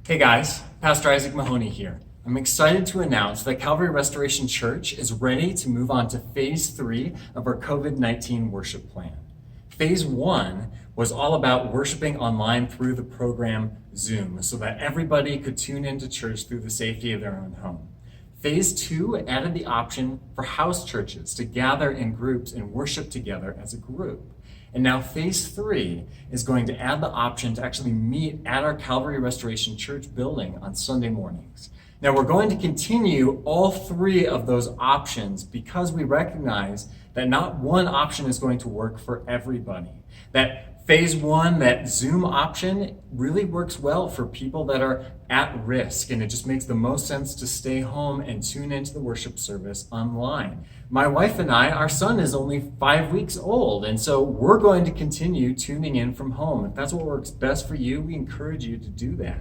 Hey guys, Pastor Isaac Mahoney here. I'm excited to announce that Calvary Restoration Church is ready to move on to Phase 3 of our COVID-19 worship plan. Phase 1 was all about worshiping online through the program Zoom so that everybody could tune into church through the safety of their own home. Phase 2 added the option for house churches to gather in groups and worship together as a group. And now Phase 3 is going to add the option to actually meet at our Calvary Restoration Church building on Sunday mornings. Now we're going to continue all three of those options because we recognize that not one option is going to work for everybody. That Phase 1, that Zoom option, really works well for people that are at risk, and it just makes the most sense to stay home and tune into the worship service online. My wife and I, our son is only 5 weeks old, and so we're going to continue tuning in from home. If that's what works best for you, we encourage you to do that.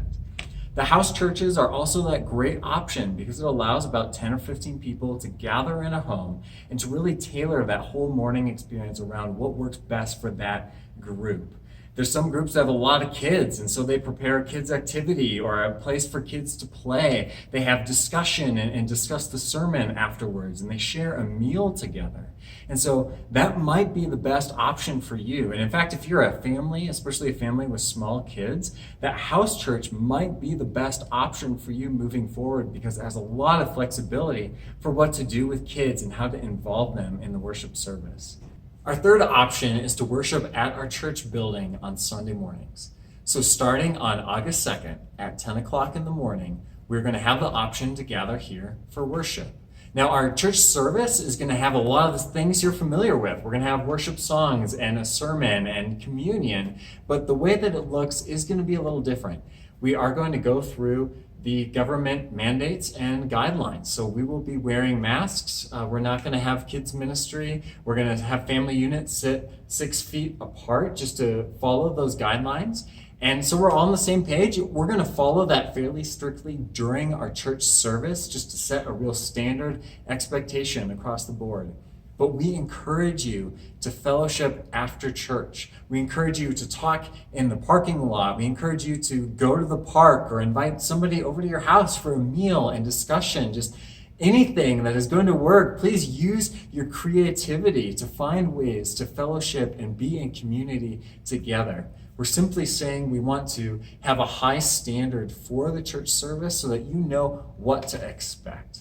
The house churches are also that great option because it allows about 10 or 15 people to gather in a home and to really tailor that whole morning experience around what works best for that group. There's some groups that have a lot of kids, and so they prepare a kids activity or a place for kids to play. They have discussion and discuss the sermon afterwards, and they share a meal together. And so that might be the best option for you. And in fact, if you're a family, especially a family with small kids, that house church might be the best option for you moving forward because it has a lot of flexibility for what to do with kids and how to involve them in the worship service. Our third option is to worship at our church building on Sunday mornings. So starting on August 2nd at 10 o'clock in the morning, we're going to have the option to gather here for worship. Now, our church service is going to have a lot of the things you're familiar with. We're going to have worship songs and a sermon and communion, but the way that it looks is going to be a little different. We are going to go through the government mandates and guidelines. So we will be wearing masks. We're not going to have kids ministry. We're going to have family units sit 6 feet apart just to follow those guidelines. And so we're all on the same page. We're going to follow that fairly strictly during our church service just to set a real standard expectation across the board. But we encourage you to fellowship after church. We encourage you to talk in the parking lot. We encourage you to go to the park or invite somebody over to your house for a meal and discussion. Just anything that is going to work. Please use your creativity to find ways to fellowship and be in community together. We're simply saying we want to have a high standard for the church service so that you know what to expect.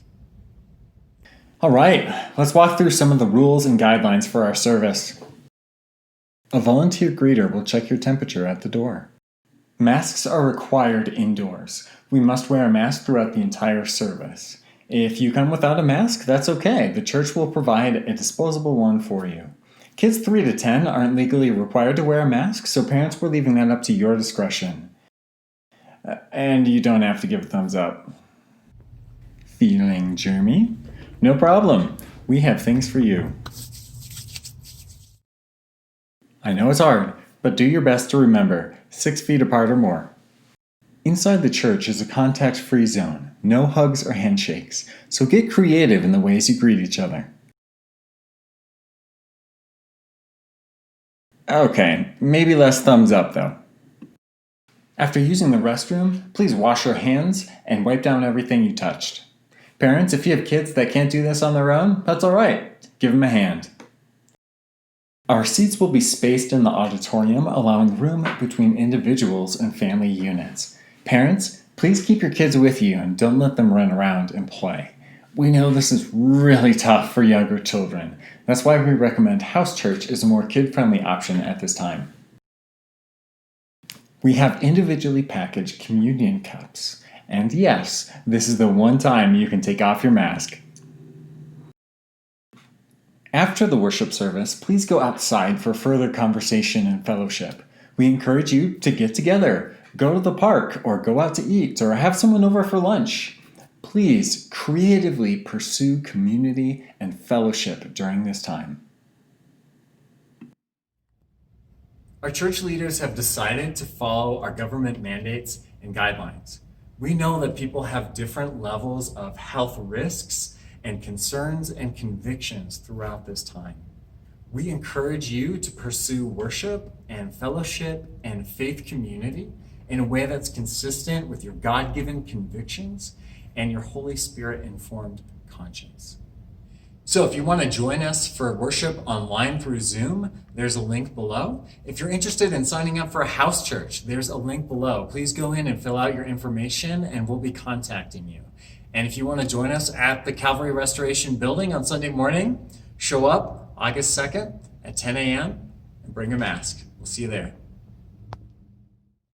All right, let's walk through some of the rules and guidelines for our service. A volunteer greeter will check your temperature at the door. Masks are required indoors. We must wear a mask throughout the entire service. If you come without a mask, that's okay. The church will provide a disposable one for you. Kids 3 to 10 aren't legally required to wear a mask, so parents, we're leaving that up to your discretion. And you don't have to give a thumbs up. Feeling germy? No problem. We have things for you. I know it's hard, but do your best to remember 6 feet apart or more. Inside the church is a contact-free zone, no hugs or handshakes, so get creative in the ways you greet each other. Okay, maybe less thumbs up though. After using the restroom, please wash your hands and wipe down everything you touched. Parents, if you have kids that can't do this on their own, that's all right. Give them a hand. Our seats will be spaced in the auditorium, allowing room between individuals and family units. Parents, please keep your kids with you and don't let them run around and play. We know this is really tough for younger children. That's why we recommend house church as a more kid-friendly option at this time. We have individually packaged communion cups. And yes, this is the one time you can take off your mask. After the worship service, please go outside for further conversation and fellowship. We encourage you to get together, go to the park, or go out to eat, or have someone over for lunch. Please creatively pursue community and fellowship during this time. Our church leaders have decided to follow our government mandates and guidelines. We know that people have different levels of health risks and concerns and convictions throughout this time. We encourage you to pursue worship and fellowship and faith community in a way that's consistent with your God-given convictions and your Holy Spirit-informed conscience. So if you want to join us for worship online through Zoom, there's a link below. If you're interested in signing up for a house church, there's a link below. Please go in and fill out your information and we'll be contacting you. And if you want to join us at the Calvary Restoration Building on Sunday morning, show up August 2nd at 10 a.m. and bring a mask. We'll see you there.